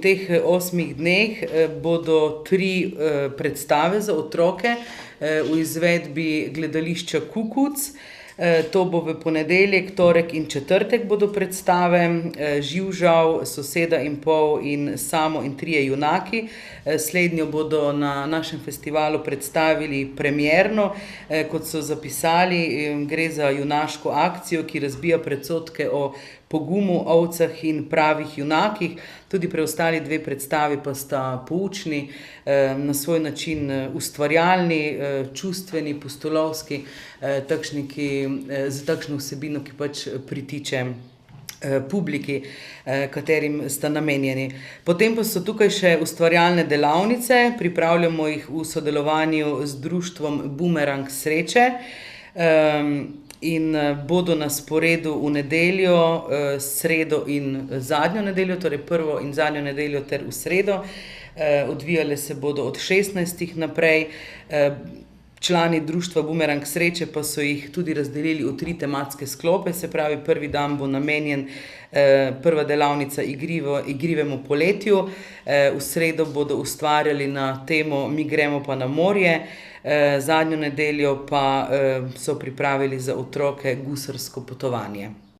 teh 8 dneh bodo 3 predstave za otroke v izvedbi gledališča Kukuc. To bo v ponedeljek, torek in četrtek bodo predstave, Živžav, Soseda in pol in Samo in trije junaki. Slednjo bodo na našem festivalu predstavili premierno, kot so zapisali, gre za junaško akcijo, ki razbija predsodke o pogumu, ovcah in pravih junakih. Tudi preostali 2 predstavi pa sta poučni, na svoj način ustvarjalni, čustveni, pustolovski, takšni, z takšno vsebino, ki pač pritiče publiki, katerim sta namenjeni. Potem pa so tukaj še ustvarjalne delavnice, pripravljamo jih v sodelovanju z društvom Bumerang sreče. In bodo na sporedu v nedeljo, sredo in zadnjo nedeljo, torej prvo in zadnjo nedeljo ter v sredo. Odvijale se bodo od 16. naprej. Člani društva Bumerang sreče pa so jih tudi razdelili v 3 tematske sklope, se pravi, prvi dan bo namenjen, prva delavnica igrivemu poletju, v sredo bodo ustvarjali na temo Mi gremo pa na morje, zadnjo nedeljo pa so pripravili za otroke gusarsko potovanje.